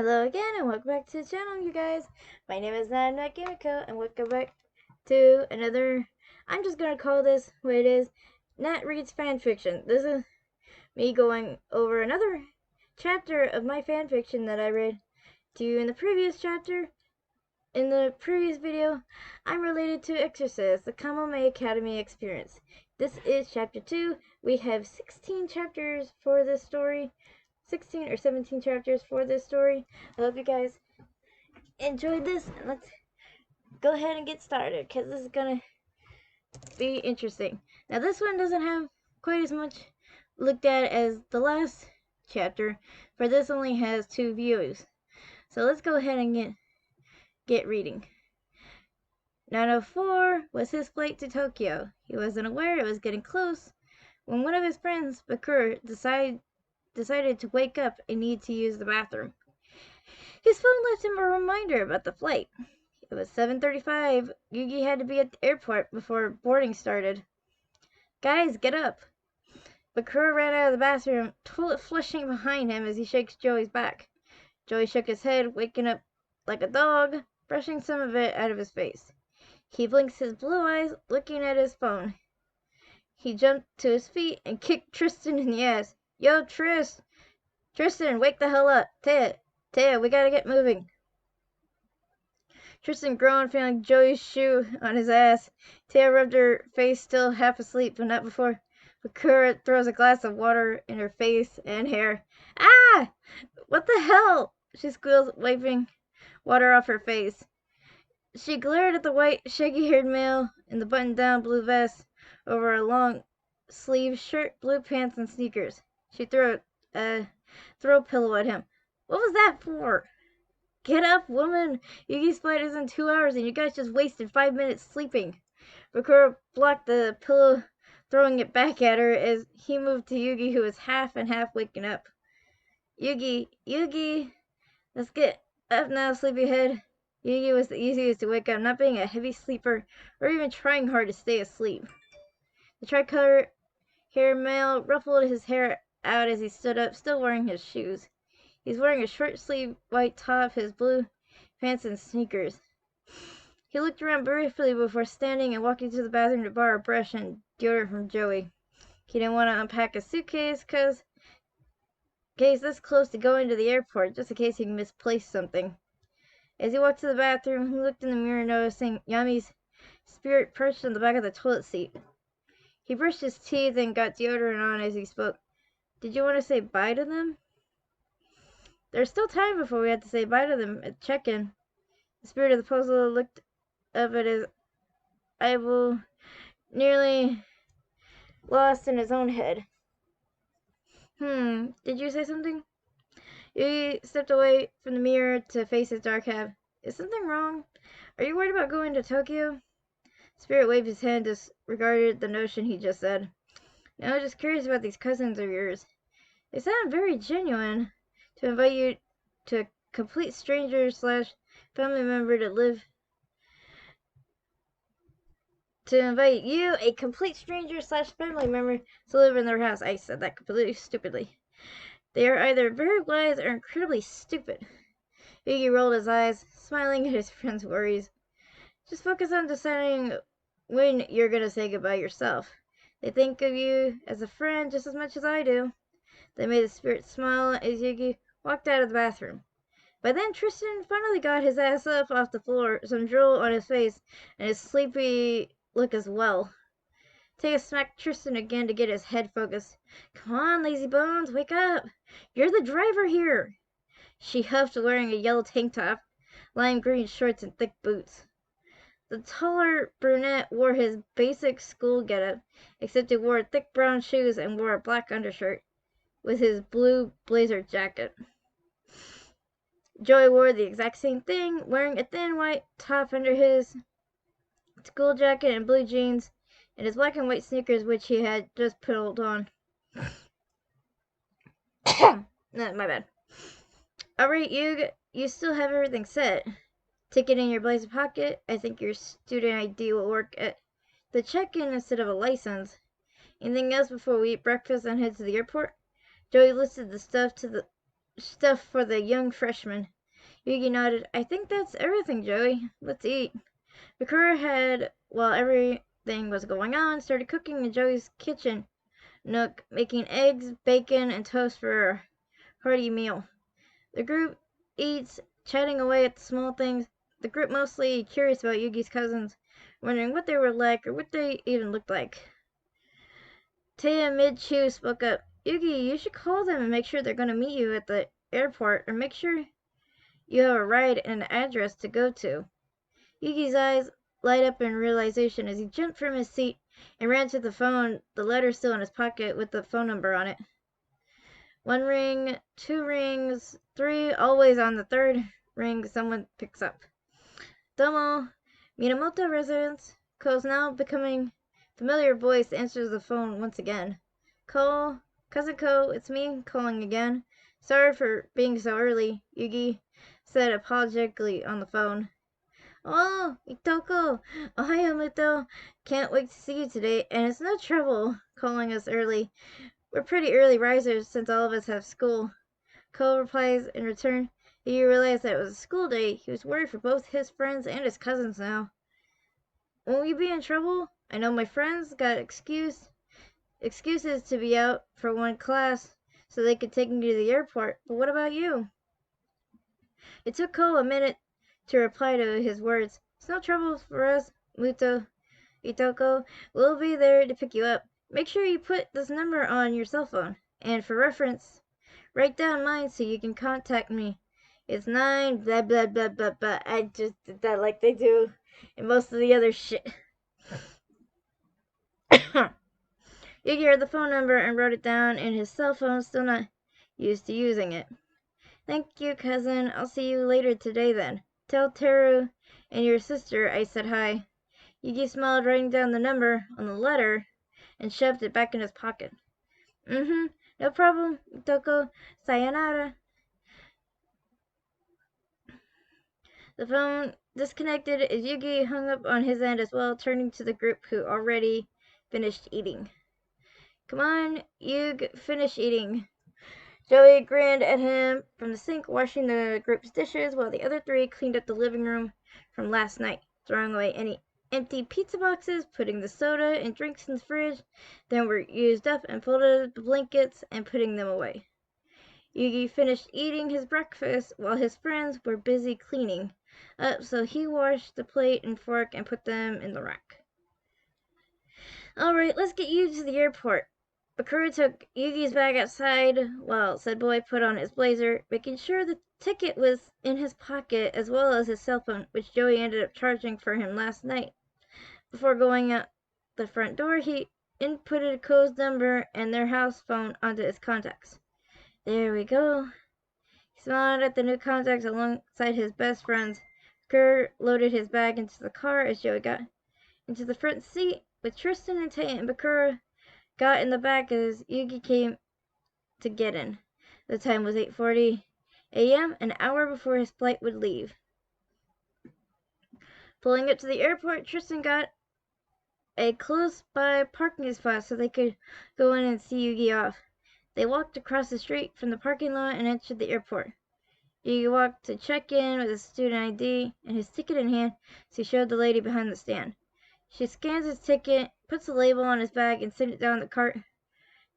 Hello again and welcome back to the channel, you guys. My name is Nat and welcome back to another, I'm just going to call this what it is, Nat Reads Fanfiction. This is me going over another chapter of my fanfiction that I read to you in the previous chapter. In the previous video, I'm related to Exorcist, the Kamome Academy Experience. This is chapter 2. We have 16 chapters for this story. 16 or 17 chapters for this story. I hope you guys enjoyed this, and let's go ahead and get started because this is gonna be interesting. Now this one doesn't have quite as much looked at as the last chapter, for this only has 2 views. So let's go ahead and get reading. 9:04 was his flight to Tokyo. He wasn't aware it was getting close when one of his friends, Bakura, decided to wake up and need to use the bathroom. His phone left him a reminder about the flight. It was 7:35. Yugi had to be at the airport before boarding started. Guys, get up! Bakura ran out of the bathroom, toilet flushing behind him as he shakes Joey's back. Joey shook his head, waking up like a dog, brushing some of it out of his face. He blinks his blue eyes, looking at his phone. He jumped to his feet and kicked Tristan in the ass. Yo, Tristan, wake the hell up! Taya, we gotta get moving. Tristan groaned, feeling Joey's shoe on his ass. Taya rubbed her face, still half asleep, but not before Bakura throws a glass of water in her face and hair. Ah! What the hell? She squealed, wiping water off her face. She glared at the white, shaggy-haired male in the button-down blue vest over a long-sleeved shirt, blue pants, and sneakers. She threw a throw pillow at him. What was that for? Get up, woman! Yugi's flight is in 2 hours and you guys just wasted 5 minutes sleeping. Bakura blocked the pillow, throwing it back at her as he moved to Yugi, who was half and half waking up. Yugi, let's get up now, sleepyhead. Yugi was the easiest to wake up, not being a heavy sleeper or even trying hard to stay asleep. The tricolor-haired male ruffled his hair out as he stood up, still wearing his shoes. He's wearing a short-sleeved white top, his blue pants, and sneakers. He looked around briefly before standing and walking to the bathroom to borrow a brush and deodorant from Joey. He didn't want to unpack his suitcase case this close to going to the airport, just in case he misplaced something. As he walked to the bathroom, he looked in the mirror, noticing Yami's spirit perched on the back of the toilet seat. He brushed his teeth and got deodorant on as he spoke. Did you want to say bye to them? There's still time before we have to say bye to them at check-in. The spirit of the puzzle looked up at his eyeball, nearly lost in his own head. Did you say something? He stepped away from the mirror to face his dark half. Is something wrong? Are you worried about going to Tokyo? Spirit waved his hand, disregarded the notion he just said. No, just curious about these cousins of yours. They sound very genuine. To invite you to a complete stranger / family member to live. To invite you, a complete stranger / family member, to live in their house. I said that completely stupidly. They are either very wise or incredibly stupid. Yugi rolled his eyes, smiling at his friend's worries. Just focus on deciding when you're gonna say goodbye yourself. They think of you as a friend just as much as I do. They made the spirit smile as Yugi walked out of the bathroom. By then, Tristan finally got his ass up off the floor, some drool on his face, and his sleepy look as well. Taya smacked Tristan again to get his head focused. Come on, lazy bones, wake up! You're the driver here! She huffed, wearing a yellow tank top, lime green shorts, and thick boots. The taller brunette wore his basic school getup, except he wore thick brown shoes and wore a black undershirt with his blue blazer jacket. Joey wore the exact same thing, wearing a thin white top under his school jacket and blue jeans, and his black and white sneakers, which he had just pulled on. No, my bad. Alright, you still have everything set. Ticket in your blazer pocket. I think your student ID will work at the check-in instead of a license. Anything else before we eat breakfast and head to the airport? Joey listed the stuff to the stuff for the young freshman. Yugi nodded. I think that's everything, Joey. Let's eat. Bakura had, while everything was going on, started cooking in Joey's kitchen nook, making eggs, bacon, and toast for a hearty meal. The group eats, chatting away at the small things. The group mostly curious about Yugi's cousins, wondering what they were like or what they even looked like. Taya mid-chew spoke up. Yugi, you should call them and make sure they're going to meet you at the airport, or make sure you have a ride and an address to go to. Yugi's eyes light up in realization as he jumped from his seat and ran to the phone, the letter still in his pocket with the phone number on it. 1 ring, 2 rings, 3, always on the 3rd ring someone picks up. Domo, Minamoto residence. Ko's now becoming familiar voice answers the phone once again. Ko, Cousin Ko, it's me calling again. Sorry for being so early, Yugi said apologetically on the phone. Oh, Itoko, Ohio Muto. Can't wait to see you today, and it's no trouble calling us early. We're pretty early risers since all of us have school. Ko replies in return. He realized that it was a school day. He was worried for both his friends and his cousins now. Won't we be in trouble? I know my friends got excuses to be out for one class so they could take me to the airport, but what about you? It took Ko a minute to reply to his words. It's no trouble for us, Muto. Itoko, we'll be there to pick you up. Make sure you put this number on your cell phone. And for reference, write down mine so you can contact me. It's 9 blah blah blah blah blah. I just did that like they do in most of the other shit. Yugi heard the phone number and wrote it down in his cell phone, still not used to using it. Thank you, cousin. I'll see you later today then. Tell Teru and your sister I said hi. Yugi smiled, writing down the number on the letter and shoved it back in his pocket. No problem, Itoko. Sayonara. The phone disconnected as Yugi hung up on his end as well, turning to the group who already finished eating. Come on, Yug, finish eating. Joey grinned at him from the sink, washing the group's dishes, while the other 3 cleaned up the living room from last night, throwing away any empty pizza boxes, putting the soda and drinks in the fridge, then were used up and folded the blankets and putting them away. Yugi finished eating his breakfast while his friends were busy cleaning up, so he washed the plate and fork and put them in the rack. Alright, let's get you to the airport. Bakura took Yugi's bag outside while said boy put on his blazer, making sure the ticket was in his pocket as well as his cell phone, which Joey ended up charging for him last night. Before going out the front door, he inputted Ko's number and their house phone onto his contacts. There we go. He smiled at the new contacts alongside his best friends. Bakura loaded his bag into the car as Joey got into the front seat with Tristan and Tay, and Bakura got in the back as Yugi came to get in. The time was 8:40 a.m., an hour before his flight would leave. Pulling up to the airport, Tristan got a close-by parking spot so they could go in and see Yugi off. They walked across the street from the parking lot and entered the airport. Yugi walked to check in with his student ID and his ticket in hand, so he showed the lady behind the stand. She scans his ticket, puts a label on his bag, and sent it down the cart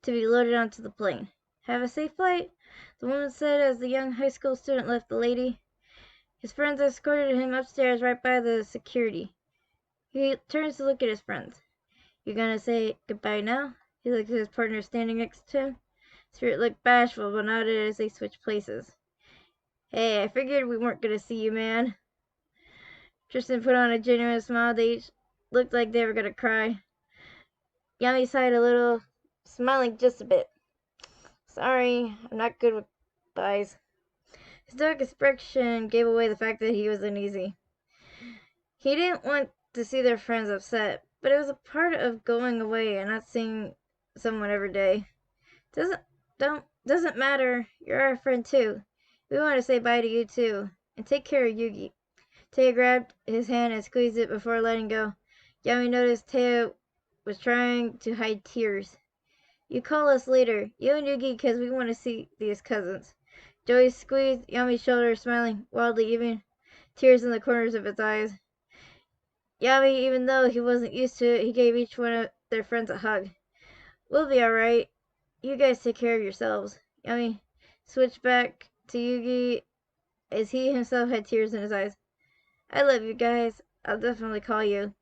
to be loaded onto the plane. Have a safe flight, the woman said as the young high school student left the lady. His friends escorted him upstairs right by the security. He turns to look at his friends. You gonna say goodbye now? He looked at his partner standing next to him. Spirit looked bashful but nodded as they switched places. Hey, I figured we weren't gonna see you, man. Tristan put on a genuine smile. They each looked like they were gonna cry. Yami sighed a little, smiling just a bit. Sorry, I'm not good with byes. His dark expression gave away the fact that he was uneasy. He didn't want to see their friends upset, but it was a part of going away and not seeing someone every day. Doesn't matter. You're our friend too. We want to say bye to you too, and take care of Yugi. Taya grabbed his hand and squeezed it before letting go. Yami noticed Taya was trying to hide tears. You call us later, you and Yugi, because we want to see these cousins. Joey squeezed Yami's shoulder, smiling wildly, even tears in the corners of his eyes. Yami, even though he wasn't used to it, he gave each one of their friends a hug. We'll be alright. You guys take care of yourselves. Yami switched back to Yugi as he himself had tears in his eyes. I love you guys. I'll definitely call you.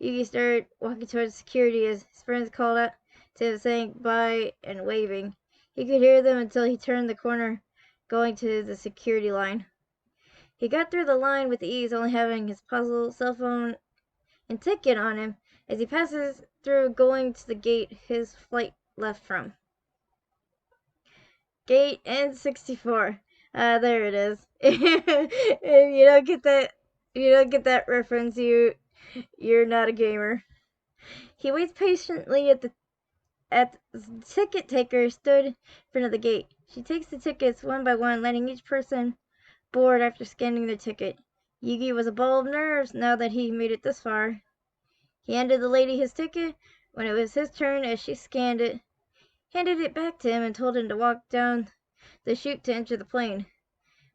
Yugi started walking towards security as his friends called out to him, saying bye and waving. He could hear them until he turned the corner, going to the security line. He got through the line with ease, only having his puzzle, cell phone, and ticket on him as he passes through, going to the gate his flight left from. Gate N64. There it is. If you don't get that reference, you're not a gamer. He waits patiently at the ticket taker stood in front of the gate. She takes the tickets one by one, letting each person board after scanning their ticket. Yugi was a ball of nerves now that he made it this far. He handed the lady his ticket when it was his turn as she scanned it, handed it back to him, and told him to walk down the chute to enter the plane.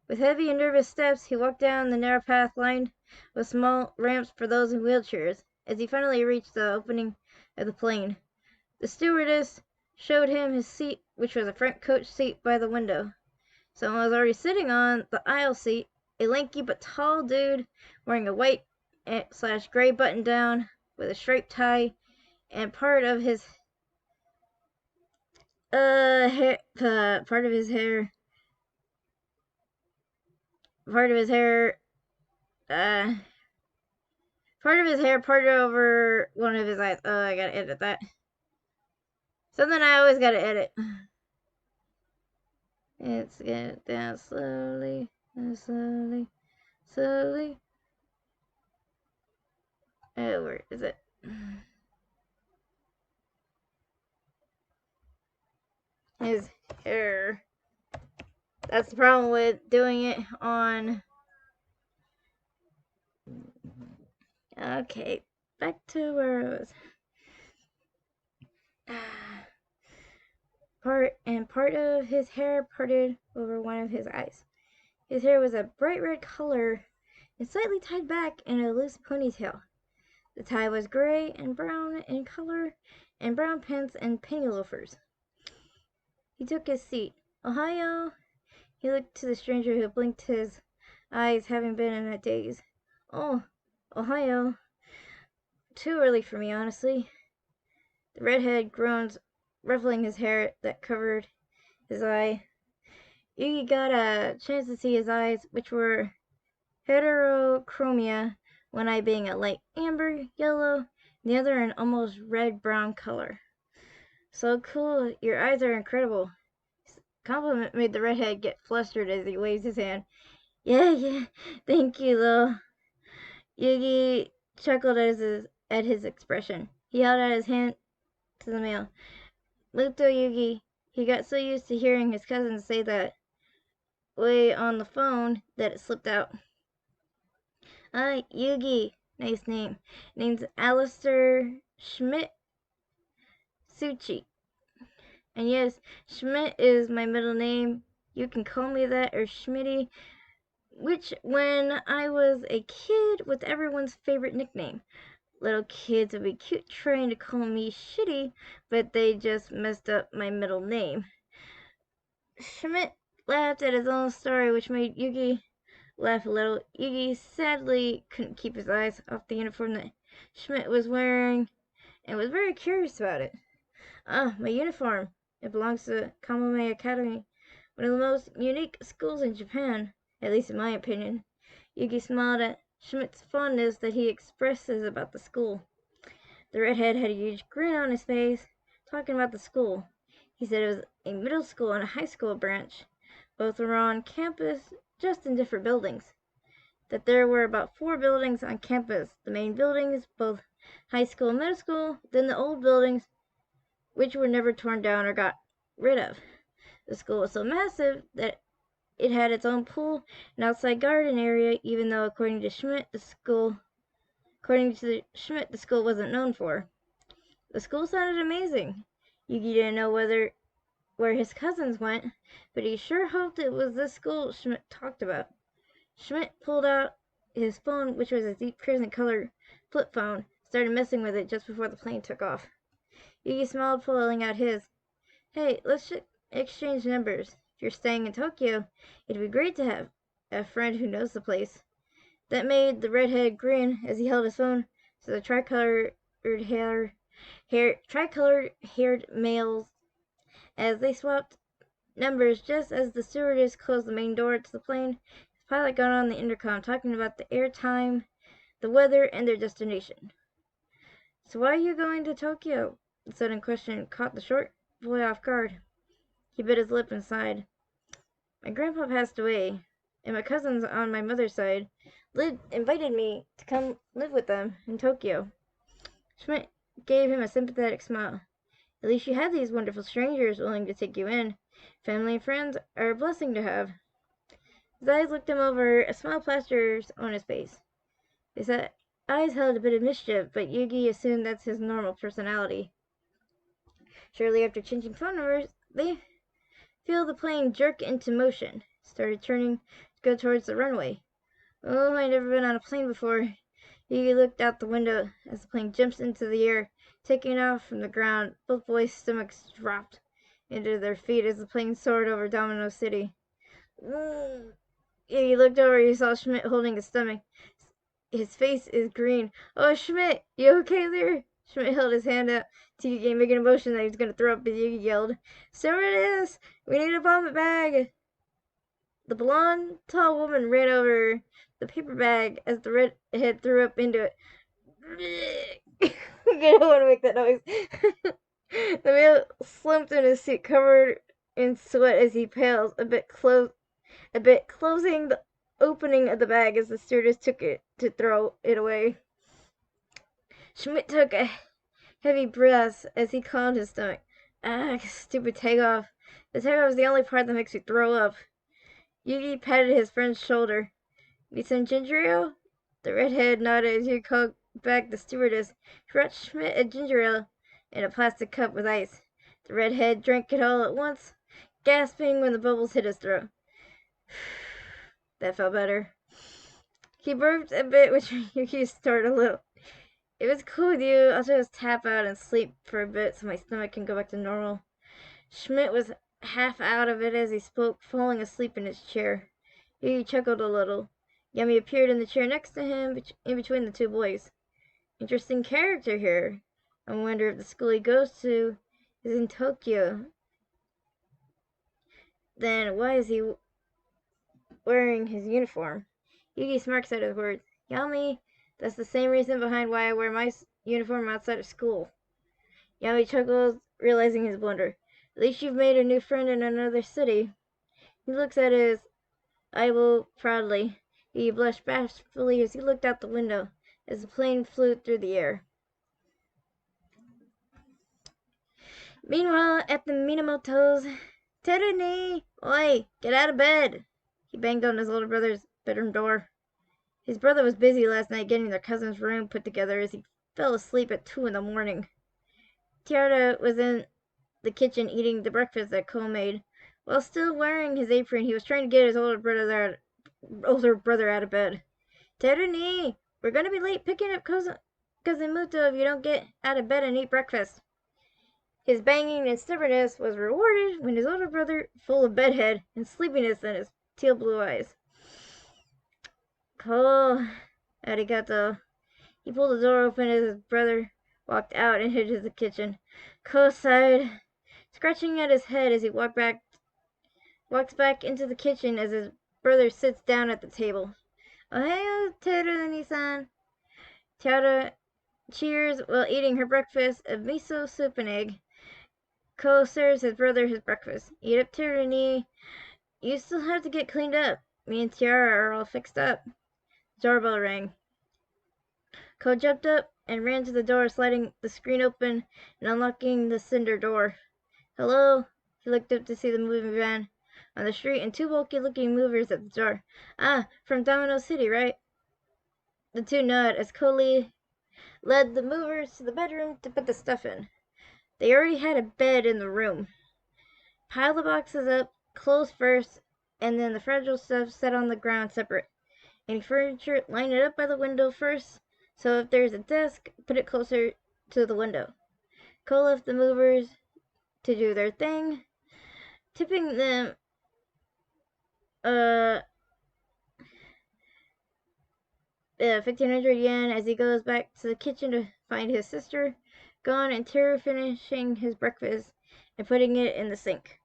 With heavy and nervous steps, he walked down the narrow path lined with small ramps for those in wheelchairs as he finally reached the opening of the plane. The stewardess showed him his seat, which was a front coach seat by the window. Someone was already sitting on the aisle seat, a lanky but tall dude wearing a white/gray button down with a striped tie, and part of his hair parted over one of his eyes. Oh, I gotta edit that. Something I always gotta edit. It's getting down slowly and slowly. Oh, where is it? His hair. That's the problem with doing it on... Okay, back to where I was. Part of his hair parted over one of his eyes. His hair was a bright red color and slightly tied back in a loose ponytail. The tie was gray and brown in color, and brown pants and penny loafers. He took his seat. Ohio. He looked to the stranger, who blinked, his eyes having been in a daze. Oh, Ohio. Too early for me, honestly. The redhead groaned, ruffling his hair that covered his eye. Yugi got a chance to see his eyes, which were heterochromia, one eye being a light amber yellow, and the other an almost red-brown color. So cool, your eyes are incredible. His compliment made the redhead get flustered as he waved his hand. Yeah, thank you, though. Yugi chuckled at his expression. He held out his hand to the male. Looked at Yugi. He got so used to hearing his cousin say that way on the phone that it slipped out. Yugi. Nice name. Name's Alistair Schmidt Suchi. And yes, Schmidt is my middle name. You can call me that or Schmitty, which when I was a kid was everyone's favorite nickname. Little kids would be cute trying to call me Shitty, but they just messed up my middle name. Schmidt laughed at his own story, which made Yugi laugh a little. Yugi sadly couldn't keep his eyes off the uniform that Schmidt was wearing and was very curious about it. My uniform. It belongs to Kamome Academy, one of the most unique schools in Japan, at least in my opinion. Yugi smiled at Schmidt's fondness that he expresses about the school. The redhead had a huge grin on his face, talking about the school. He said it was a middle school and a high school branch. Both were on campus, just in different buildings. That there were about 4 buildings on campus. The main buildings, both high school and middle school, then the old buildings, which were never torn down or got rid of. The school was so massive that it had its own pool and outside garden area, even though according to Schmidt, the school wasn't known for. The school sounded amazing. Yugi didn't know whether where his cousins went, but he sure hoped it was this school Schmidt talked about. Schmidt pulled out his phone, which was a deep crimson color flip phone, started messing with it just before the plane took off. Yugi smiled, pulling out his. Hey, let's exchange numbers. If you're staying in Tokyo, it'd be great to have a friend who knows the place. That made the redhead grin as he held his phone to the tricolored-haired males as they swapped numbers just as the stewardess closed the main door to the plane. The pilot got on the intercom talking about the air time, the weather, and their destination. So why are you going to Tokyo? The sudden question caught the short boy off guard. He bit his lip and sighed. My grandpa passed away, and my cousins on my mother's side invited me to come live with them in Tokyo. Schmidt gave him a sympathetic smile. At least you have these wonderful strangers willing to take you in. Family and friends are a blessing to have. His eyes looked him over, a smile plastered on his face. His eyes held a bit of mischief, but Yugi assumed that's his normal personality. Shortly after changing phone numbers, they feel the plane jerk into motion, started turning to go towards the runway. Oh, I'd never been on a plane before. Yugi looked out the window as the plane jumps into the air, taking off from the ground. Both boys' stomachs dropped into their feet as the plane soared over Domino City. Yugi looked over. He saw Schmidt holding his stomach. His face is green. Oh, Schmidt, you okay there? Schmidt held his hand out to Yugi, making a motion that he was going to throw up, but Yugi yelled, "So it is! We need a vomit bag!" The blonde, tall woman ran over the paper bag as the redhead threw up into it. I don't want to make that noise. The male slumped in his seat, covered in sweat as he paled, a bit closing the opening of the bag as the stewardess took it to throw it away. Schmidt took a heavy breath as he calmed his stomach. Ah, stupid takeoff. The takeoff is the only part that makes me throw up. Yugi patted his friend's shoulder. Need some ginger ale? The redhead nodded as he called back the stewardess. She brought Schmidt a ginger ale in a plastic cup with ice. The redhead drank it all at once, gasping when the bubbles hit his throat. That felt better. He burped a bit, which made Yugi start a little. If it's cool with you, I'll just tap out and sleep for a bit so my stomach can go back to normal. Schmidt was half out of it as he spoke, falling asleep in his chair. He chuckled a little. Yami appeared in the chair next to him, in between the two boys. Interesting character here. I wonder if the school he goes to is in Tokyo. Then why is he wearing his uniform? Yugi smirks at his words. Yami, that's the same reason behind why I wear my uniform outside of school. Yami chuckles, realizing his blunder. At least you've made a new friend in another city. He looks at his eyeball proudly. He blushed bashfully as he looked out the window as the plane flew through the air. Meanwhile, at the Minamoto's, Teruni! Oi, get out of bed! He banged on his older brother's bedroom door. His brother was busy last night getting their cousin's room put together as he fell asleep at 2 in the morning. Tiara was in the kitchen eating the breakfast that Cole made. While still wearing his apron, he was trying to get his older brother out of bed. Teruni, we're going to be late picking up Cousin Muto if you don't get out of bed and eat breakfast. His banging and stubbornness was rewarded when his older brother, full of bedhead and sleepiness in his teal blue eyes. Cole, arigato. He pulled the door open as his brother walked out and hid in the kitchen. Cole sighed, scratching at his head as he walks back into the kitchen as his brother sits down at the table. Ohayo, Teruni-san. Tiara cheers while eating her breakfast of miso soup and egg. Ko serves his brother his breakfast. Eat up, Teruni. You still have to get cleaned up. Me and Tiara are all fixed up. Doorbell rang. Ko jumped up and ran to the door, sliding the screen open and unlocking the cinder door. Hello? He looked up to see the moving van on the street and 2 bulky-looking movers at the door. Ah, from Domino City, right? The 2 nodded as Coley led the movers to the bedroom to put the stuff in. They already had a bed in the room. Pile the boxes up, close first, and then the fragile stuff set on the ground separate. Any furniture, line it up by the window first, so if there's a desk, put it closer to the window. Call up the movers to do their thing, tipping them 1,500 yen as he goes back to the kitchen to find his sister gone and Teru finishing his breakfast and putting it in the sink.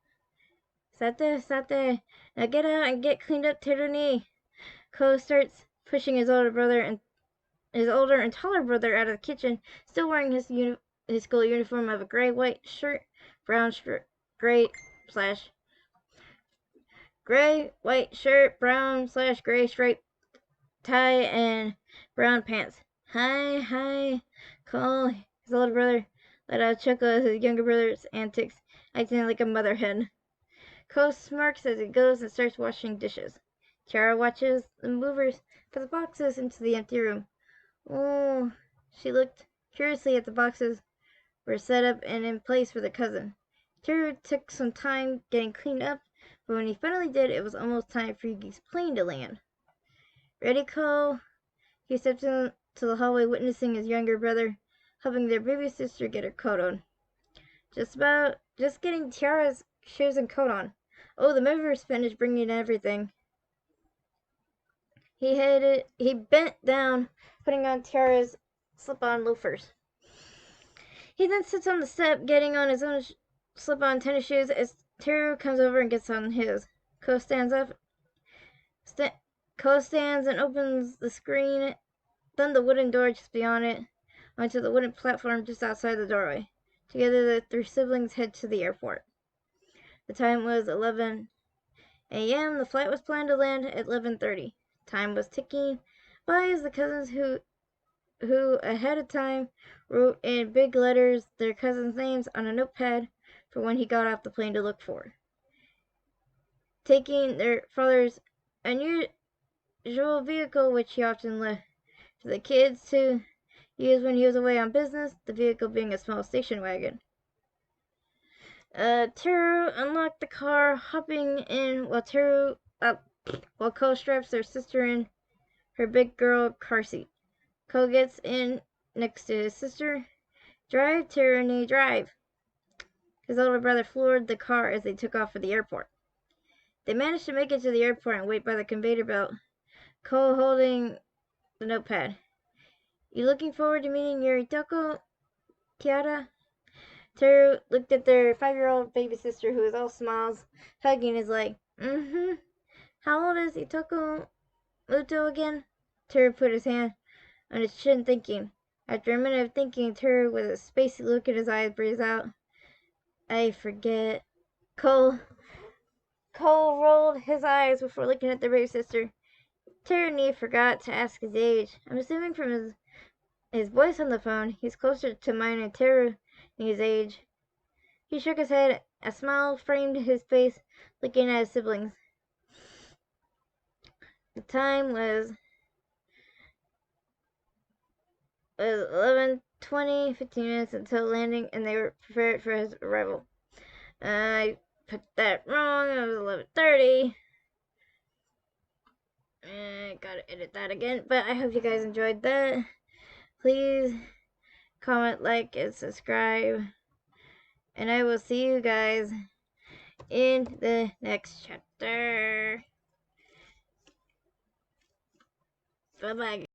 Sate, now get out and get cleaned up, Teruni. Ko starts pushing his older and taller brother out of the kitchen, still wearing his school uniform of a gray-white shirt, gray-white shirt, brown/gray striped tie, and brown pants. Hi, Cole, his older brother, let out a chuckle at his younger brother's antics, acting like a mother hen. Cole smirks as he goes and starts washing dishes. Tiara watches the movers put the boxes into the empty room. Oh, she looked curiously at the boxes were set up and in place for the cousin. Tiara took some time getting cleaned up, but when he finally did, it was almost time for Yugi's plane to land. Ready, Cole? He stepped into the hallway, witnessing his younger brother helping their baby sister get her coat on. Just getting Tiara's shoes and coat on. Oh, the movers finished bringing everything. He bent down, putting on Tiara's slip-on loafers. He then sits on the step, getting on his own slip-on tennis shoes as Teru comes over and gets on his. Ko stands and opens the screen, then the wooden door just beyond it, onto the wooden platform just outside the doorway. Together, the three siblings head to the airport. The time was 11 a.m. The flight was planned to land at 11:30. Time was ticking by as the cousins who ahead of time wrote in big letters their cousins' names on a notepad for when he got off the plane to look for. Taking their father's unusual vehicle, which he often left for the kids to use when he was away on business, the vehicle being a small station wagon. Teru unlocked the car, hopping in while Ko straps their sister in her big girl car seat. Ko gets in next to his sister. Drive, Teru, drive. His older brother floored the car as they took off for the airport. They managed to make it to the airport and wait by the conveyor belt, Ko holding the notepad. You looking forward to meeting your Itoko, Tiara? Teru looked at their 5-year-old baby sister, who was all smiles, hugging his leg. Mm-hmm. How old is Itoko Muto again? Teru put his hand on his chin, thinking. After a minute of thinking, Teru, with a spacey look in his eyes, breathes out. I forget. Cole rolled his eyes before looking at the baby sister. Teru forgot to ask his age. I'm assuming from his voice on the phone, he's closer to mine and Teru's age. He shook his head. A smile framed his face, looking at his siblings. The time was 11:20, 15 minutes until landing, and they were prepared for his arrival. I put that wrong. It was 11:30. I gotta edit that again, but I hope you guys enjoyed that. Please comment, like, and subscribe. And I will see you guys in the next chapter. Bye-bye.